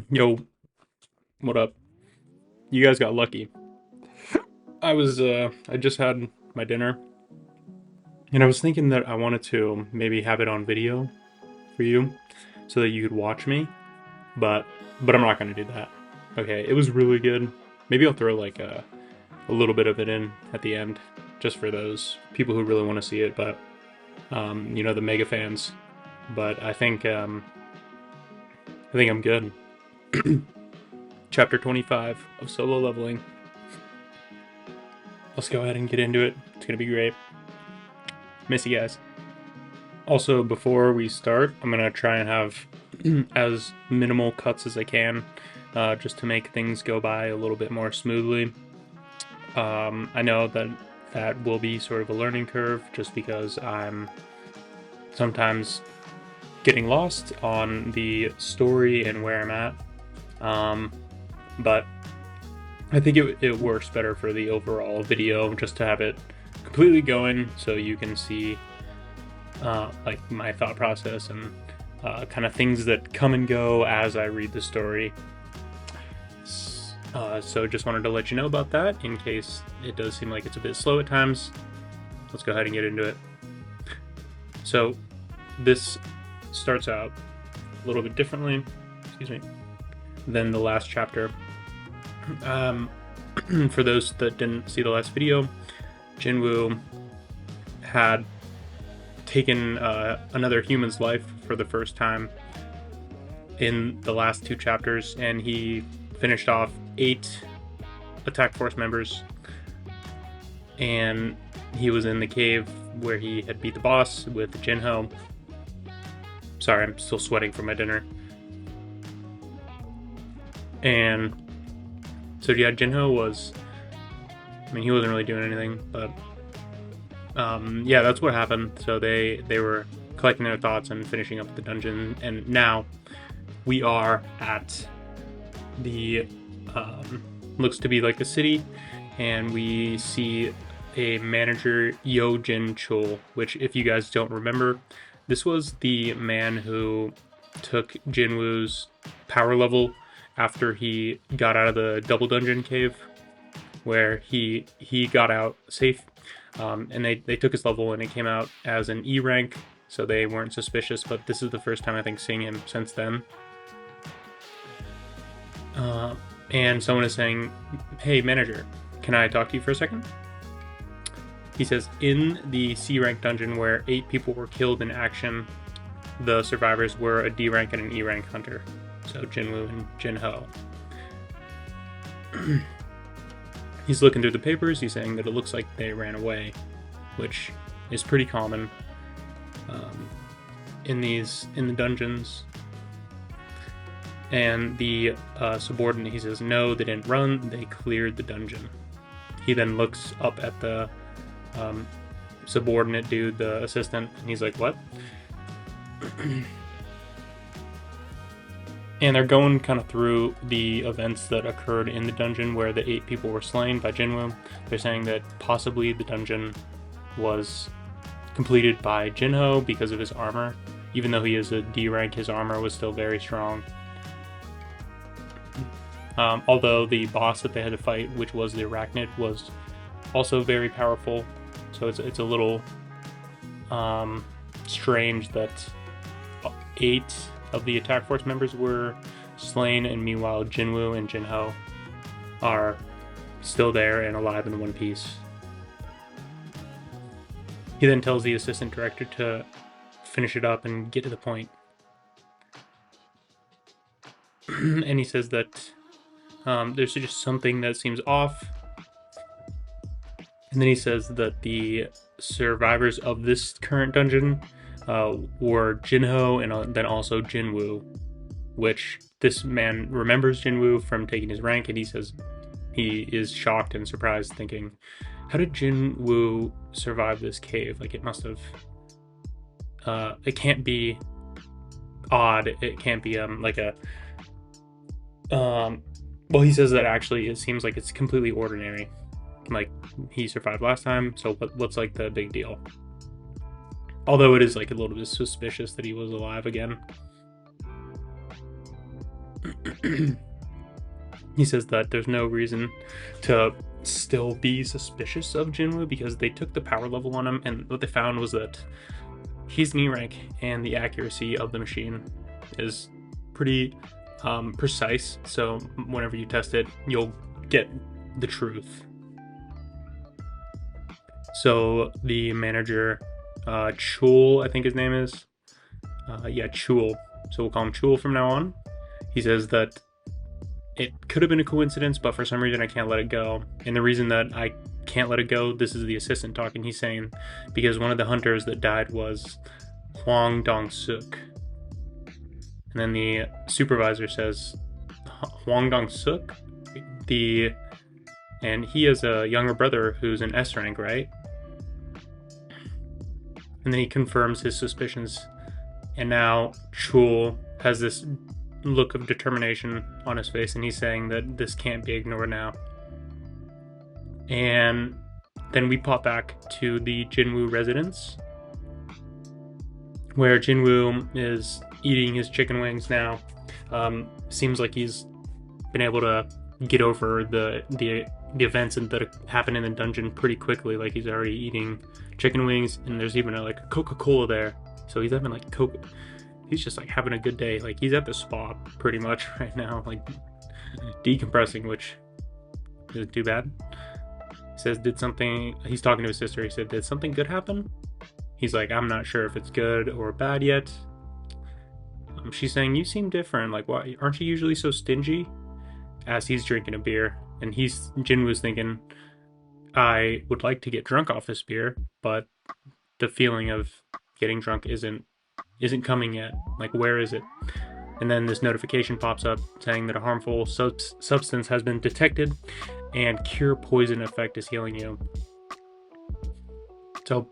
Yo, what up? You guys got lucky. I just had my dinner, and I was thinking that I wanted to maybe have it on video for you so that you could watch me, but I'm not gonna do that. Okay, it was really good. Maybe I'll throw like a little bit of it in at the end, just for those people who really want to see it, but the mega fans. But I think I'm good. Chapter 25 of solo leveling. Let's go ahead and get into it. It's gonna be great. Miss you guys. Also, before we start, I'm gonna try and have as minimal cuts as I can, just to make things go by a little bit more smoothly. I know that that will be sort of a learning curve, just because I'm sometimes getting lost on the story and where I'm at. But I think it works better for the overall video just to have it completely going, so you can see like my thought process and kind of things that come and go as I read the story. So just wanted to let you know about that in case it does seem like it's a bit slow at times. Let's go ahead and get into it. So this starts out a little bit differently, excuse me, than the last chapter. For those that didn't see the last video, Jin-Woo had taken another human's life for the first time in the last two chapters, and he finished off 8 attack force members, and he was in the cave where he had beat the boss with Jin-Ho. Sorry, I'm still sweating from my dinner. And so yeah, Jin-Ho was, I mean, he wasn't really doing anything, but yeah, that's what happened. So they were collecting their thoughts and finishing up the dungeon, and now we are at the looks to be like the city, and we see a manager, Yo Jin Chul, which, if you guys don't remember, this was the man who took Jin-Woo's power level after he got out of the double dungeon cave, where he got out safe, and they took his level, and it came out as an E rank, so they weren't suspicious. But this is the first time I think seeing him since then. And someone is saying, "Hey, manager, can I talk to you for a second?" He says, "In the C rank dungeon where 8 people were killed in action, the survivors were a D rank and an E rank hunter." So Jin-Woo and Jin-Ho. He's looking through the papers. He's saying that it looks like they ran away, which is pretty common in the dungeons. And the subordinate, he says, "No, they didn't run. They cleared the dungeon." He then looks up at the subordinate dude, the assistant, and he's like, "What?" And they're going kind of through the events that occurred in the dungeon where the 8 people were slain by Jin-Woo. They're saying that possibly the dungeon was completed by Jin-Ho because of his armor. Even though he is a D rank, his armor was still very strong. Although the boss that they had to fight, which was the arachnid, was also very powerful. So it's a little strange that 8 of the attack force members were slain, and meanwhile Jin-Woo and Jin-Ho are still there and alive in one piece. He then tells the assistant director to finish it up and get to the point. And he says that there's just something that seems off. And then he says that the survivors of this current dungeon were Jin-Ho and then also Jin-Woo, which this man remembers Jin-Woo from taking his rank, and he says he is shocked and surprised, thinking, how did Jin-Woo survive this cave? Like, it must have... it can't be odd. It can't be like a... well, he says that actually it seems like it's completely ordinary. Like, he survived last time, so what's like the big deal? Although it is like a little bit suspicious that he was alive again. he says that there's no reason to still be suspicious of Jin-Woo because they took the power level on him, and what they found was that he's knee rank and the accuracy of the machine is pretty precise, so whenever you test it, you'll get the truth. So the manager, Chul, I think his name is, Chul, so we'll call him Chul from now on. He says that it could have been a coincidence, but for some reason I can't let it go. And the reason that I can't let it go, this is the assistant talking, he's saying, because one of the hunters that died was Hwang Dong-suk. And then the supervisor says, Hwang Dong-suk? And he has a younger brother who's an S rank, right? And then he confirms his suspicions. And now Chul has this look of determination on his face, and he's saying that this can't be ignored now. And then we pop back to the Jin-Woo residence, where Jin-Woo is eating his chicken wings now. Seems like he's been able to get over the events that happened in the dungeon pretty quickly. Like, he's already eating chicken wings, and there's even a Coca-Cola there. So he's having he's just having a good day. Like, he's at the spa pretty much right now, decompressing, which isn't too bad. He says, he's talking to his sister. He said, did something good happen? He's like, I'm not sure if it's good or bad yet. She's saying, you seem different. Like, why aren't you usually so stingy? As he's drinking a beer, and Jin-Woo's thinking, I would like to get drunk off this beer, but the feeling of getting drunk isn't coming yet. Like, where is it? And then this notification pops up saying that a harmful substance has been detected, and cure poison effect is healing you. So,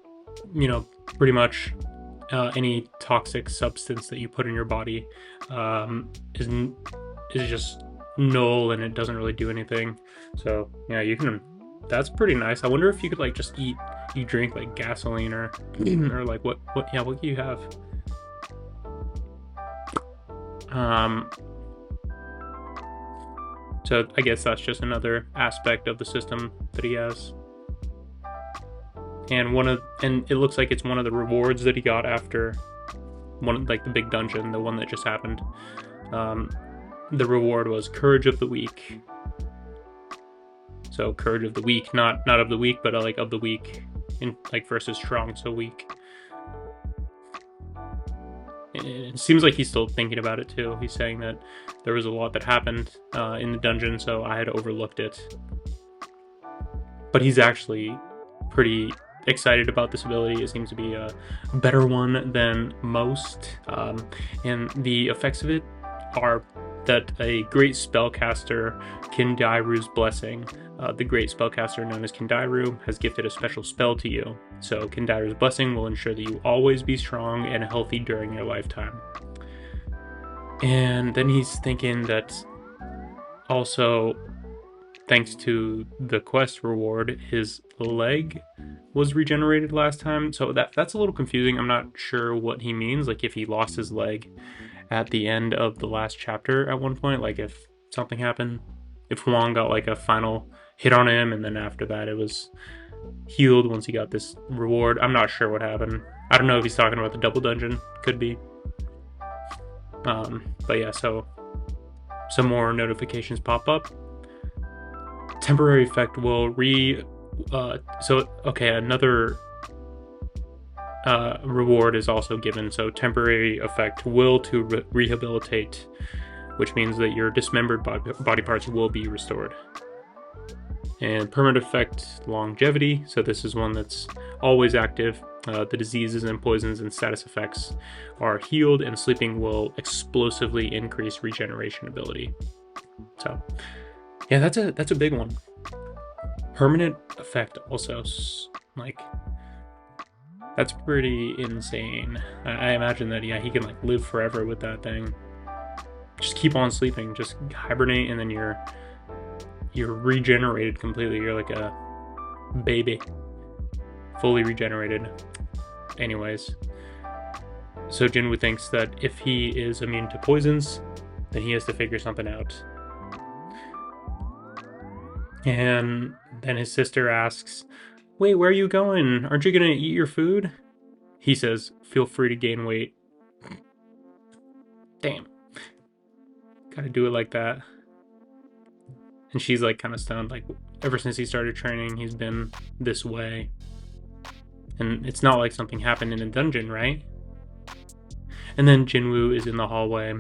pretty much any toxic substance that you put in your body is just null, and it doesn't really do anything. So yeah, you can. That's pretty nice. I wonder if you could just drink gasoline or what do you have? So I guess that's just another aspect of the system that he has. And it looks like it's one of the rewards that he got after the big dungeon, the one that just happened. The reward was Courage of the Weak. So Courage of the Weak, not of the weak, but of the weak, in versus strong, so weak. It seems like he's still thinking about it too. He's saying that there was a lot that happened in the dungeon, so I had overlooked it. But he's actually pretty excited about this ability. It seems to be a better one than most. And the effects of it are that a great spellcaster, Kindairu's Blessing, the great spellcaster known as Kindairu, has gifted a special spell to you. So Kindairu's Blessing will ensure that you always be strong and healthy during your lifetime. And then he's thinking that also, thanks to the quest reward, his leg was regenerated last time. So that's a little confusing. I'm not sure what he means. If he lost his leg at the end of the last chapter at one point, if something happened, if Hwang got a final hit on him, and then after that it was healed once he got this reward. I'm not sure what happened. I don't know if he's talking about the double dungeon. Could be. But yeah, so some more notifications pop up. Temporary effect will another reward is also given. So temporary effect will to rehabilitate, which means that your dismembered body parts will be restored. And permanent effect, longevity. So this is one that's always active. The diseases and poisons and status effects are healed, and sleeping will explosively increase regeneration ability. So yeah, that's a big one. Permanent effect also, that's pretty insane. I imagine that he can live forever with that thing. Just keep on sleeping, just hibernate, and then you're regenerated completely. You're like a baby, fully regenerated. Anyways, so Jin-Woo thinks that if he is immune to poisons, then he has to figure something out. And then his sister asks, "Wait, where are you going? Aren't you gonna eat your food?" He says, "Feel free to gain weight." Damn. Gotta do it like that. And she's like kind of stunned, like ever since he started training, he's been this way. And it's not like something happened in a dungeon, right? And then Jin-Woo is in the hallway,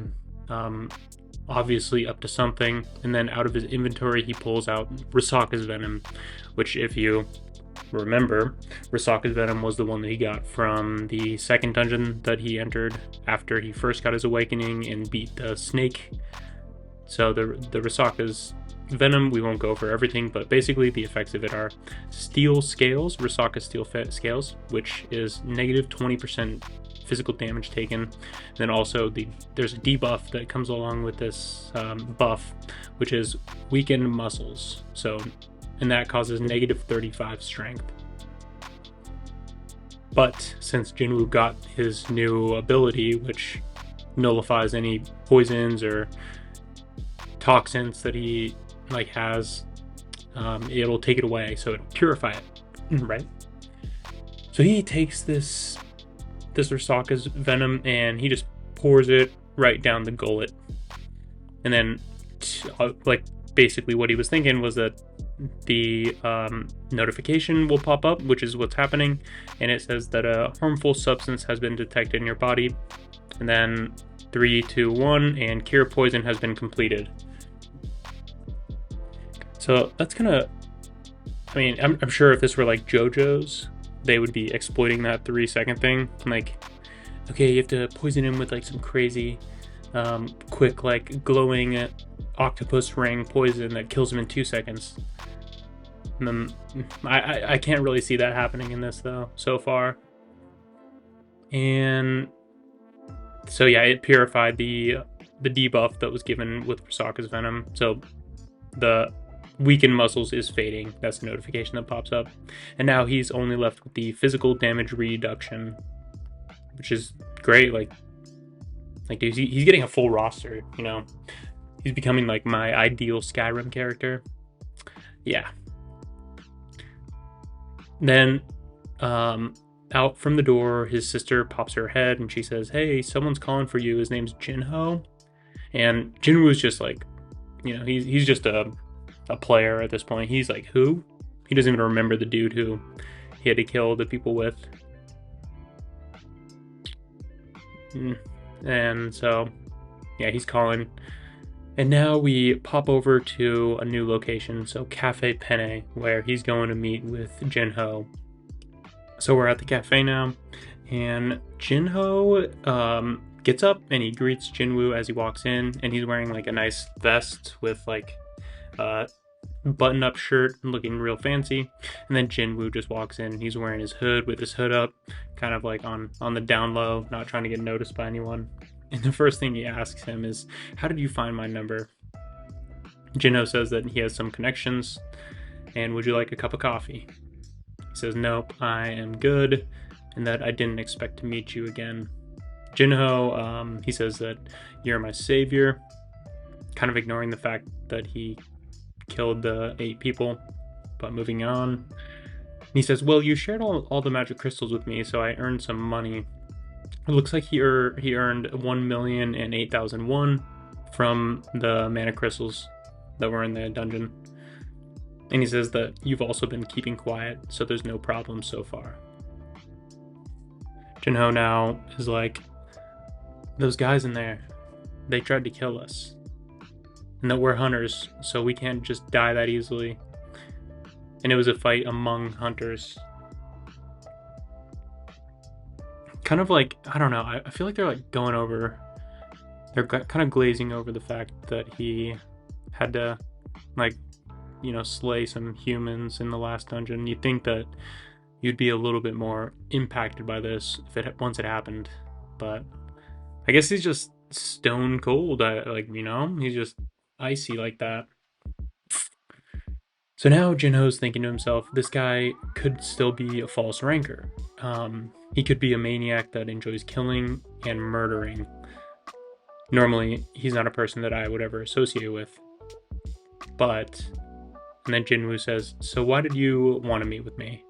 obviously up to something. And then out of his inventory, he pulls out Risaka's venom, which, if you remember, Risaka's venom was the one that he got from the second dungeon that he entered after he first got his awakening and beat the snake. So the Risaka's venom, we won't go over everything, but basically the effects of it are steel scales, Risaka steel scales, which is negative 20% physical damage taken. And then also there's a debuff that comes along with this buff, which is weakened muscles. And that causes negative 35 strength. But since Jin-Woo got his new ability, which nullifies any poisons or toxins that he has, it'll take it away, so it'll purify it, right? So he takes this Risaka's venom and he just pours it right down the gullet. And then basically what he was thinking was that the notification will pop up, which is what's happening, and it says that a harmful substance has been detected in your body, and then 3, 2, 1, and cure poison has been completed. So that's gonna, I'm sure if this were like JoJo's, they would be exploiting that 3-second thing. Like, okay, you have to poison him with like some crazy, quick, like glowing octopus ring poison that kills him in 2 seconds. And then I can't really see that happening in this though so far. And so yeah, it purified the debuff that was given with Risaka's venom. So the weakened muscles is fading. That's the notification that pops up. And now he's only left with the physical damage reduction, which is great. Like dude, he's getting a full roster, you know. He's becoming like my ideal Skyrim character. Yeah. Then out from the door, his sister pops her head and she says, "Hey, someone's calling for you. His name's Jin-Ho." And Jin-Woo's just like, you know, he's just a player at this point. He's like, who? He doesn't even remember the dude who he had to kill the people with. And so, yeah, he's calling. And now we pop over to a new location, so Cafe Penne, where he's going to meet with Jin-Ho. So we're at the cafe now, and Jin-Ho gets up and he greets Jin-Woo as he walks in, and he's wearing like a nice vest with like button-up shirt and looking real fancy. And then Jin-Woo just walks in and he's wearing his hood with his hood up, kind of like on the down low, not trying to get noticed by anyone. And the first thing he asks him is, "How did you find my number?" Jin-Ho says that he has some connections, and would you like a cup of coffee? He says, "Nope, I am good," and that I didn't expect to meet you again. Jin-Ho, he says that you're my savior, kind of ignoring the fact that he killed the 8 people, but moving on. He says, "Well, you shared all the magic crystals with me, so I earned some money." It looks like he earned 1,008,001 from the mana crystals that were in the dungeon. And he says that you've also been keeping quiet, so there's no problem so far. Jin-Ho now is like, "Those guys in there, they tried to kill us. And that we're hunters, so we can't just die that easily. And it was a fight among hunters." Kind of like, I don't know, I feel like they're like going over, they're kind of glazing over the fact that he had to, like, you know, slay some humans in the last dungeon. You'd think that you'd be a little bit more impacted by this once it happened, but I guess he's just stone cold. You know, he's just icy like that. So now Jin-Ho's thinking to himself, this guy could still be a false ranker. He could be a maniac that enjoys killing and murdering. Normally, he's not a person that I would ever associate with. But, and then Jin-Woo says, so why did you want to meet with me?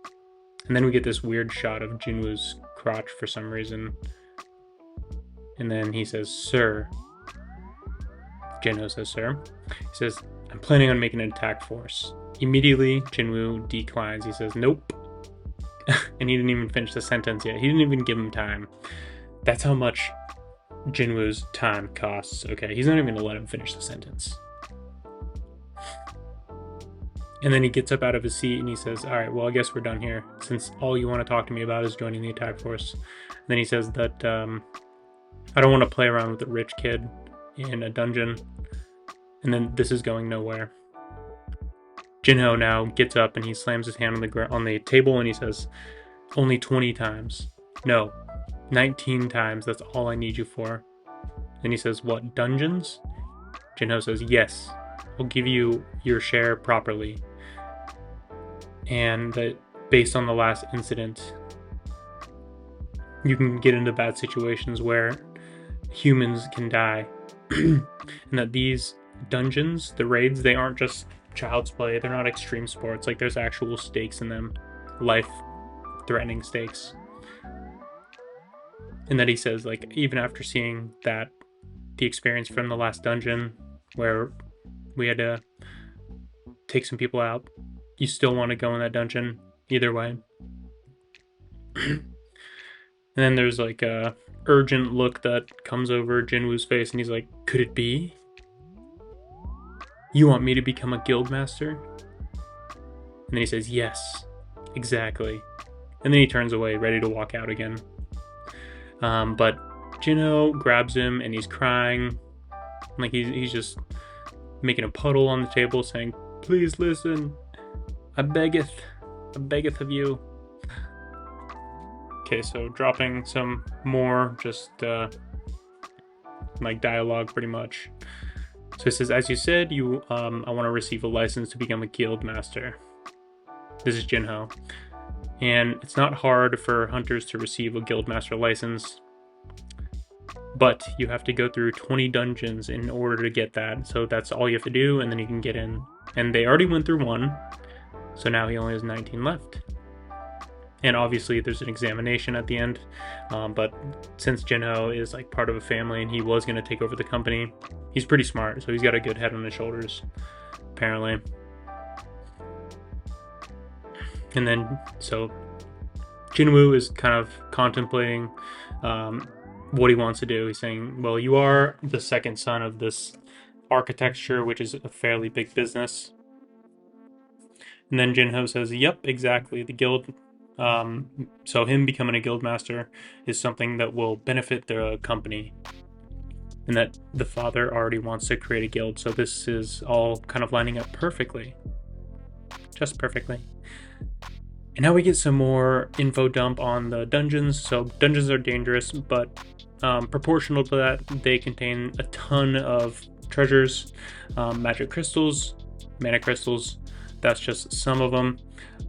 And then we get this weird shot of Jin-Woo's crotch for some reason. And then he says, sir. Jin-Ho says, sir. He says, I'm planning on making an attack force. Immediately, Jin-Woo declines. He says, nope. And he didn't even finish the sentence yet. He didn't even give him time. That's how much Jin-Woo's time costs. Okay, he's not even going to let him finish the sentence. And then he gets up out of his seat and he says, all right, well, I guess we're done here, since all you want to talk to me about is joining the attack force. And then he says that I don't want to play around with a rich kid in a dungeon. And then this is going nowhere. Jin-Ho now gets up and he slams his hand on the table and he says, only 20 times. No, 19 times. That's all I need you for. Then he says, what, dungeons? Jin-Ho says, yes, I'll give you your share properly. And that based on the last incident, you can get into bad situations where humans can die. And that these dungeons, the raids, they aren't just child's play. They're not extreme sports. Like, there's actual stakes in them. Life-threatening stakes. And that he says, like, even after seeing that, the experience from the last dungeon where we had to take some people out, you still want to go in that dungeon either way. And then there's like a urgent look that comes over Jin-Woo's face and he's like, could it be? You want me to become a guild master? And then he says, yes, exactly. And then he turns away, ready to walk out again. But Jin-Ho grabs him and he's crying. Like he's just making a puddle on the table saying, please listen. I beggeth of you. Okay, so dropping some more just like dialogue pretty much. So it says, as you said, I want to receive a license to become a guild master. This is Jin-Ho. And it's not hard for hunters to receive a guild master license, but you have to go through 20 dungeons in order to get that. So that's all you have to do, and then you can get in. And they already went through one, so now he only has 19 left. And obviously there's an examination at the end, but since Jin-Ho is like part of a family and he was going to take over the company, he's pretty smart, so he's got a good head on his shoulders, apparently. And then, so Jin-Woo is kind of contemplating what he wants to do. He's saying, well, you are the second son of this architecture, which is a fairly big business. And then Jin-Ho says, yep, exactly. The guild, so him becoming a guild master is something that will benefit the company. And that the father already wants to create a guild. So this is all kind of lining up perfectly. Just perfectly. And now we get some more info dump on the dungeons. So dungeons are dangerous, but proportional to that, they contain a ton of treasures, magic crystals, mana crystals. That's just some of them.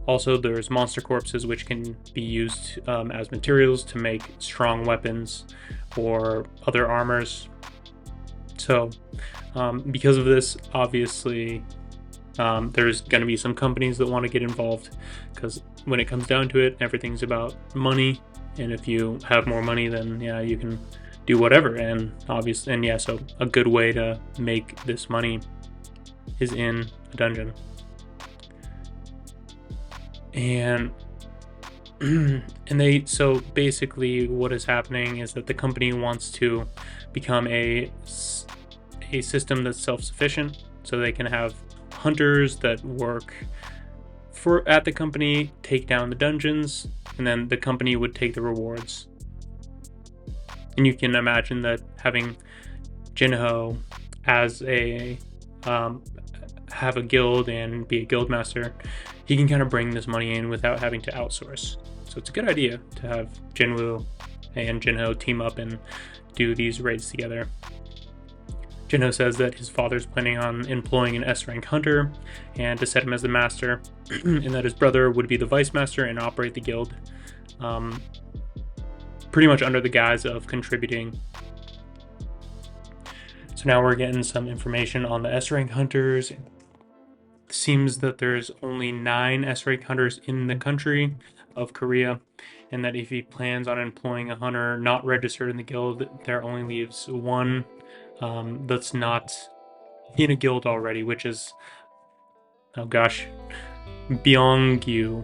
Also, there's monster corpses, which can be used as materials to make strong weapons or other armors. So, because of this, obviously, there's going to be some companies that want to get involved, because when it comes down to it, everything's about money. And if you have more money, then yeah, you can do whatever. And obviously, and yeah, so a good way to make this money is in a dungeon. And so basically what is happening is that the company wants to become a system that's self-sufficient, so they can have hunters that work at the company, take down the dungeons, and then the company would take the rewards. And you can imagine that having Jin-Ho as have a guild and be a guild master, he can kind of bring this money in without having to outsource. So it's a good idea to have Jin-Woo and Jin-Ho team up and do these raids together. Jin-Ho says that his father's planning on employing an S-rank hunter and to set him as the master, and that his brother would be the vice master and operate the guild, pretty much under the guise of contributing. So now we're getting some information on the S-rank hunters. It seems that there's only 9 S-rank hunters in the country of Korea, and that if he plans on employing a hunter not registered in the guild, there only leaves one that's not in a guild already, which is, oh gosh, Byung-gu.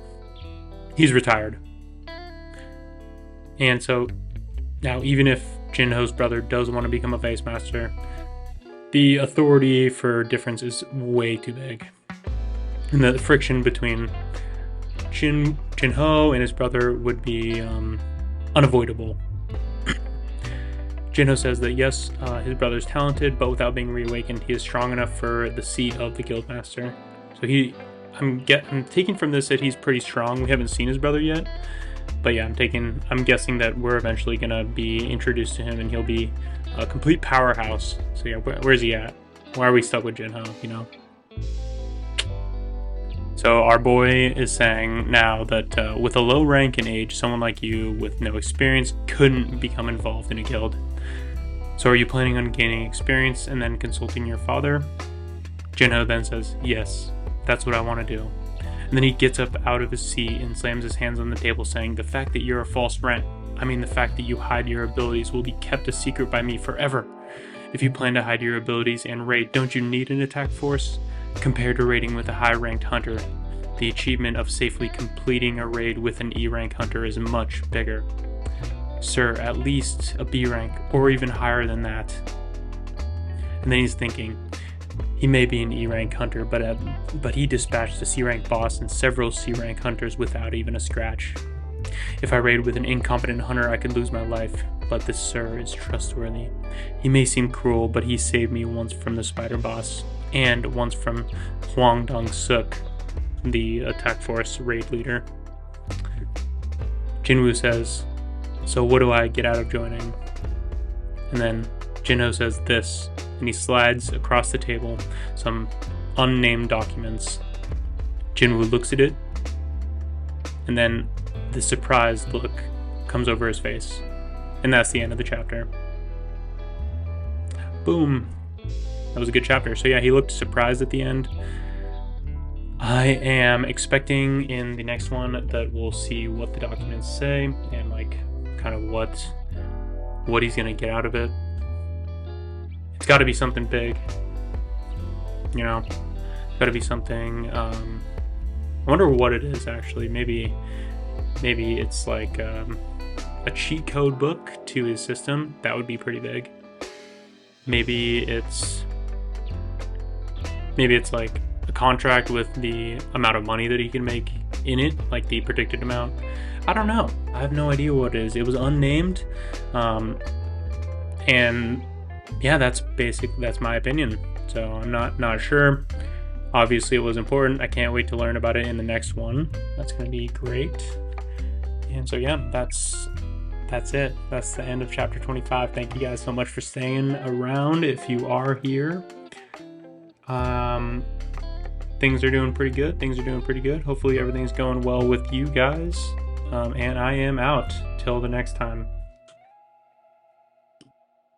He's retired. And so now, even if Jin-Ho's brother does want to become a vice master, the authority for difference is way too big. And the friction between Jin-Ho and his brother would be unavoidable. Jin-Ho says that yes, his brother's talented, but without being reawakened, he is strong enough for the seat of the guildmaster. So I'm taking from this that he's pretty strong. We haven't seen his brother yet, but yeah, I'm guessing that we're eventually gonna be introduced to him, and he'll be a complete powerhouse. So yeah, where's he at? Why are we stuck with Jin-Ho? You know. So our boy is saying now that with a low rank and age, someone like you with no experience couldn't become involved in a guild. So are you planning on gaining experience and then consulting your father? Jin-Ho then says, yes, that's what I want to do. And then he gets up out of his seat and slams his hands on the table, saying, the fact that you're a false rent, the fact that you hide your abilities, will be kept a secret by me forever. If you plan to hide your abilities and raid, don't you need an attack force? Compared to raiding with a high-ranked hunter, the achievement of safely completing a raid with an E-rank hunter is much bigger. Sir, at least a B rank, or even higher than that. And then he's thinking, he may be an E-rank hunter, but he dispatched a C-rank boss and several C-rank hunters without even a scratch. If I raid with an incompetent hunter, I could lose my life, but this sir is trustworthy. He may seem cruel, but he saved me once from the spider boss, and once from Hwang Dong-suk, the attack force raid leader. Jin-Woo says, so what do I get out of joining? And then Jin-Ho says this, and he slides across the table some unnamed documents. Jin-Woo looks at it, and then the surprised look comes over his face. And that's the end of the chapter. Boom. That was a good chapter. So yeah, he looked surprised at the end. I am expecting in the next one that we'll see what the documents say and like kind of what he's gonna get out of it. It's got to be something big, you know. It's got to be something. I wonder what it is actually. Maybe it's like a cheat code book to his system. That would be pretty big. Maybe it's like a contract with the amount of money that he can make in it, like the predicted amount. I don't know. I have no idea what it is. It was unnamed, and yeah, that's my opinion. So I'm not sure. Obviously, it was important. I can't wait to learn about it in the next one. That's going to be great. And so yeah, that's it. That's the end of chapter 25. Thank you guys so much for staying around. If you are here, things are doing pretty good. Hopefully everything's going well with you guys. And I am out till the next time.